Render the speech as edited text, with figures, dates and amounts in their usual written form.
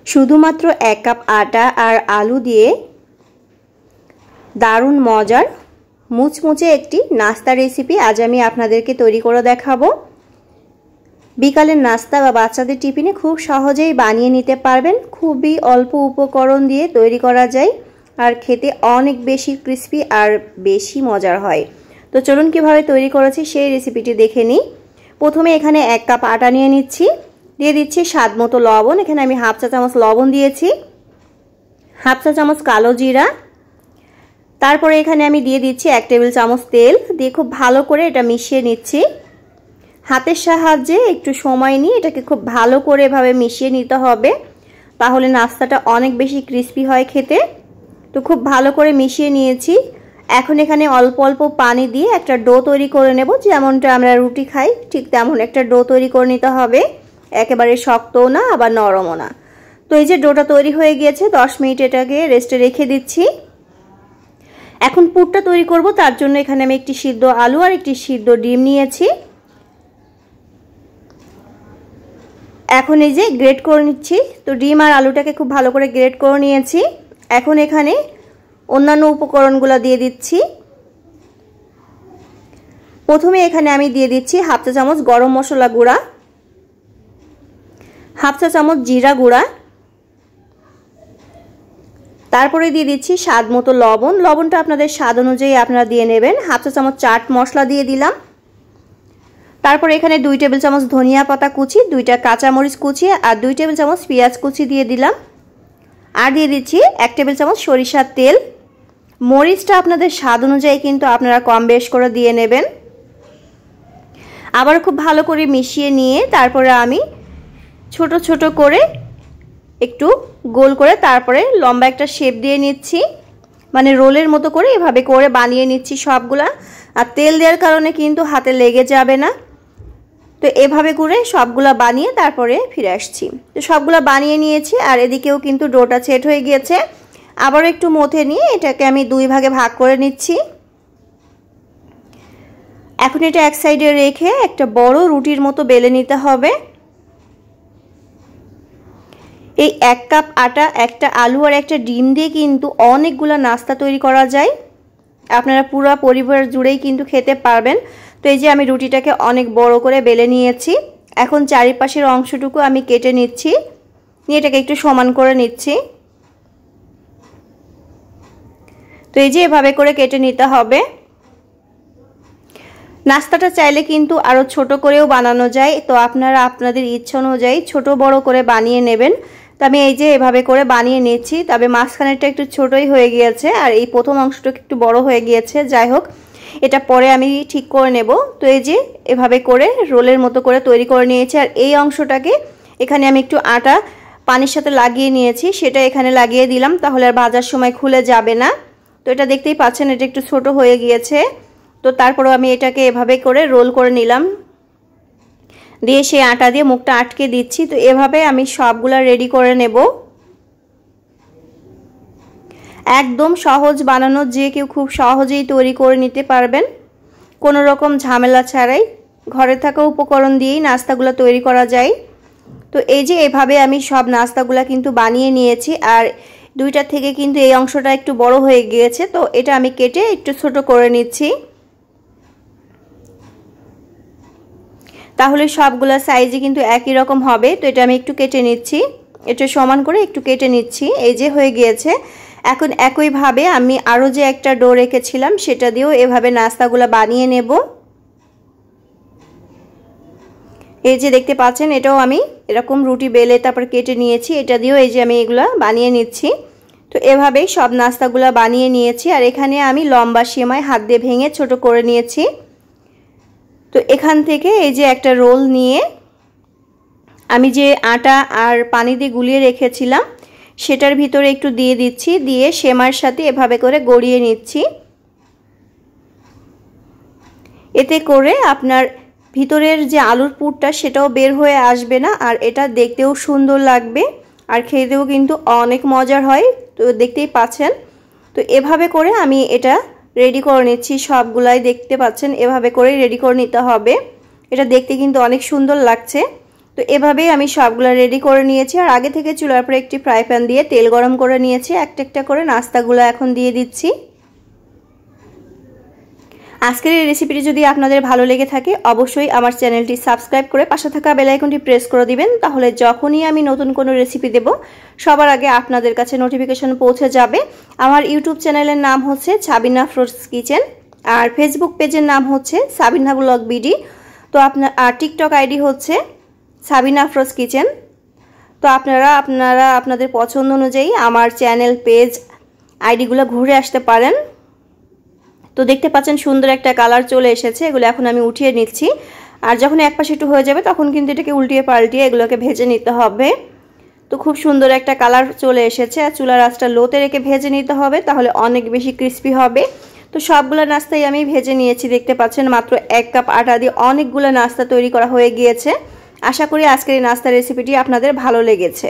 শুধুমাত্র 1 কাপ আটা আর আলু দিয়ে দারুণ মজার মুচমুচে একটি নাস্তা রেসিপি আজ আমি আপনাদেরকে তৈরি করে দেখাবো। বিকালের নাস্তা বা বাচ্চাদের টিফিনে খুব সহজেই বানিয়ে নিতে পারবেন। খুবই অল্প উপকরণ দিয়ে তৈরি করা যায় আর খেতে অনেক বেশি ক্রিস্পি আর বেশি মজার হয়। তো চলুন কিভাবে তৈরি করেছি সেই রেসিপিটি দেখে নিই। প্রথমে এখানে 1 কাপ আটা নিয়ে নিচ্ছি, দিয়ে দিচ্ছি স্বাদ মতো লবণ। এখানে আমি হাফ চা চামচ লবণ দিয়েছি, হাফ চা চামচ কালো জিরা, তারপরে এখানে আমি দিয়ে দিচ্ছি 1 টেবিল চামচ তেল, দিয়ে খুব ভালো করে এটা মিশিয়ে নিচ্ছি। হাতের সাহায্যে একটু সময় নিয়ে এটাকে খুব ভালো করে এভাবে মিশিয়ে নিতে হবে, তাহলে নাস্তাটা অনেক বেশি ক্রিস্পি হয় খেতে। তো খুব ভালো করে মিশিয়ে নিয়েছি। এখন এখানে অল্প অল্প পানি দিয়ে একটা ডো তৈরি করে নেব, যেমনটা আমরা রুটি খাই ঠিক তেমন একটা ডো তৈরি করে নিতে হবে, একেবারে শক্তও না আবার নরমও না। তো এই যে ডোটা তৈরি হয়ে গিয়েছে, 10 মিনিট এটাকে রেস্টে রেখে দিচ্ছি। এখন পুরটা তৈরি করব, তার জন্য এখানে আমি একটি সিদ্ধ আলু আর একটি সিদ্ধ ডিম নিয়েছি। এখন এই যে গ্রেট করে নিচ্ছি। তো ডিম আর আলুটাকে খুব ভালো করে গ্রেট করে নিয়েছি। এখন এখানে অন্যান্য উপকরণগুলো দিয়ে দিচ্ছি। প্রথমে এখানে আমি দিয়ে দিচ্ছি হাফ চা চামচ গরম মশলা গুঁড়া, হাফ চা চামচ জিরা গুঁড়া, তারপরে দিয়ে দিচ্ছি স্বাদ মতো লবণ। লবণটা আপনাদের স্বাদ অনুযায়ী আপনারা দিয়ে নেবেন। হাফ চা চামচ চাট মশলা দিয়ে দিলাম। তারপর এখানে 2 টেবিল চামচ ধনিয়া পাতা কুচি, 2টা কাঁচামরিচ কুচি আর 2 টেবিল চামচ পেঁয়াজ কুচি দিয়ে দিলাম। আর দিয়ে দিচ্ছি 1 টেবিল চামচ সরিষার তেল। মরিচটা আপনাদের স্বাদ অনুযায়ী কিন্তু আপনারা কম বেশ করে দিয়ে নেবেন। আবার খুব ভালো করে মিশিয়ে নিয়ে তারপরে আমি ছোট ছোট করে একটু গোল করে তারপরে লম্বা একটা শেপ দিয়ে নিচ্ছি, মানে রোলের মতো করে এভাবে করে বানিয়ে নিচ্ছি সবগুলা। আর তেল দেওয়ার কারণে কিন্তু হাতে লেগে যাবে না। তো এভাবে করে সবগুলা বানিয়ে তারপরে ফিরে আসছি। তো সবগুলা বানিয়ে নিয়েছি আর এদিকেও কিন্তু ডোটা সেট হয়ে গিয়েছে। আবার একটু মথে নিয়ে এটাকে আমি 2 ভাগে ভাগ করে নিচ্ছি। এখন এটা এক সাইডে রেখে একটা বড় রুটির মতো বেলে নিতে হবে। এই 1 কাপ আটা, একটা আলু আর একটা ডিম দিয়ে কিন্তু অনেকগুলো নাস্তা তৈরি করা যায়। আপনারা পুরো পরিবার জুড়েই কিন্তু খেতে পারবেন। তো এই যে আমি রুটিটাকে অনেক বড় করে বেলে নিয়েছি। এখন চারিপাশের অংশটুকু আমি কেটে নিচ্ছি, নিয়ে এটাকে একটু সমান করে নিচ্ছি। তো এই যে এভাবে করে কেটে নিতে হবে। নাস্তাটা চাইলে কিন্তু আরো ছোট করেও বানানো যায়, তো আপনারা আপনাদের ইচ্ছা অনুযায়ী ছোট বড় করে বানিয়ে নেবেন। তো আমি এই যে এভাবে করে বানিয়ে নিচ্ছি, তবে মাঝখানেরটা একটু ছোটই হয়ে গিয়েছে আর এই প্রথম অংশটা একটু বড় হয়ে গিয়েছে। যাই হোক, এটা পরে আমি ঠিক করে নেব। তো এই যে এভাবে করে রোলের মতো করে তৈরি করে নিয়েছি। আর এই অংশটাকে এখানে আমি একটু আটা পানির সাথে লাগিয়ে নিয়েছি, সেটা এখানে লাগিয়ে দিলাম, তাহলে আর ভাজার সময় খুলে যাবে না। তো এটা দেখতেই পাচ্ছেন এটা একটু ছোট হয়ে গিয়েছে। তো তারপরেও আমি এটাকে এভাবে করে রোল করে নিলাম, দিয়ে সেই আটা দিয়ে মুখটা আটকে দিচ্ছি। তো এভাবে আমি সবগুলা রেডি করে নেব। একদম সহজ বানানো, যে কেউ খুব সহজেই তৈরি করে নিতে পারবেন, কোনো রকম ঝামেলা ছাড়াই ঘরে থাকা উপকরণ দিয়েই নাস্তাগুলো তৈরি করা যায়। তো এই যে এভাবে আমি সব নাস্তাগুলা কিন্তু বানিয়ে নিয়েছি। আর 2টা থেকে কিন্তু এই অংশটা একটু বড় হয়ে গিয়েছে, তো এটা আমি কেটে একটু ছোট করে নিচ্ছি, তাহলে সবগুলা সাইজে কিন্তু একই রকম হবে। তো এটা আমি একটু কেটে নিচ্ছি, এটা সমান করে একটু কেটে নিচ্ছি। এই যে হয়ে গিয়েছে। এখন একইভাবে আমি আরো যে একটা ডো রেখেছিলাম সেটা দিয়েও এভাবে নাস্তাগুলো বানিয়ে নেব। এই যে দেখতে পাচ্ছেন এটাও আমি এরকম রুটি বেলে তারপর কেটে নিয়েছি, এটা দিয়েও এই যে আমি এগুলা বানিয়ে নিচ্ছি। তো এভাবেই সব নাস্তাগুলো বানিয়ে নিয়েছি। আর এখানে আমি লম্বা সেমাই হাত দিয়ে ভেঙে ছোট করে নিয়েছি। তো এখান থেকে এই যে একটা রোল নিয়ে আমি যে আটা আর পানি দিয়ে গুলিয়ে রেখেছিলাম সেটার ভিতরে একটু দিয়ে দিচ্ছি, দিয়ে সেমাইয়ের সাথে এভাবে করে গড়িয়ে নিচ্ছি। এতে করে আপনার ভিতরের যে আলুর পুরটা সেটাও বের হয়ে আসবে না, আর এটা দেখতেও সুন্দর লাগবে আর খেতেও কিন্তু অনেক মজার হয়। তো দেখতেই পাচ্ছেন। তো এভাবে করে আমি এটা রেডি করে নিচ্ছি সবগুলাই, দেখতে পাচ্ছেন এভাবে করে রেডি করে নিতে হবে। এটা দেখতে কিন্তু অনেক সুন্দর লাগছে। তো এভাবেই আমি সবগুলো রেডি করে নিয়েছি। আর আগে থেকে চুলার উপরে একটি ফ্রাই প্যান দিয়ে তেল গরম করে নিয়েছি। একটা একটা করে নাস্তাগুলো এখন দিয়ে দিচ্ছি। আজকের এই রেসিপিটি যদি আপনাদের ভালো লেগে থাকে অবশ্যই আমার চ্যানেলটি সাবস্ক্রাইব করে পাশে থাকা বেল আইকনটি প্রেস করে দিবেন, তাহলে যখনই আমি নতুন কোনো রেসিপি দেব সবার আগে আপনাদের কাছে নোটিফিকেশন পৌঁছে যাবে। আমার ইউটিউব চ্যানেলের নাম হচ্ছে সাবিনা আফরোজ কিচেন, আর ফেসবুক পেজের নাম হচ্ছে সাবিনা ব্লগ বিডি। তো আর টিকটক আইডি হচ্ছে সাবিনা আফরোজ কিচেন। তো আপনারা আপনাদের পছন্দ অনুযায়ী আমার চ্যানেল পেজ আইডিগুলো ঘুরে আসতে পারেন। তো দেখতে পাচ্ছেন সুন্দর একটা কালার চলে এসেছে। এগুলো এখন আমি উঠিয়ে নিচ্ছি। আর যখন এক পাশে একটু হয়ে যাবে তখন কিন্তু এটাকে উল্টিয়ে পাল্টিয়ে এগুলোকে ভেজে নিতে হবে। তো খুব সুন্দর একটা কালার চলে এসেছে। আর চুলার আঁচটা লোতে রেখে ভেজে নিতে হবে, তাহলে অনেক বেশি ক্রিস্পি হবে। তো সবগুলো নাস্তাই আমি ভেজে নিয়েছি। দেখতে পাচ্ছেন মাত্র 1 কাপ আটা দিয়ে অনেকগুলো নাস্তা তৈরি করা হয়ে গিয়েছে। আশা করি আজকের এই নাস্তার রেসিপিটি আপনাদের ভালো লেগেছে।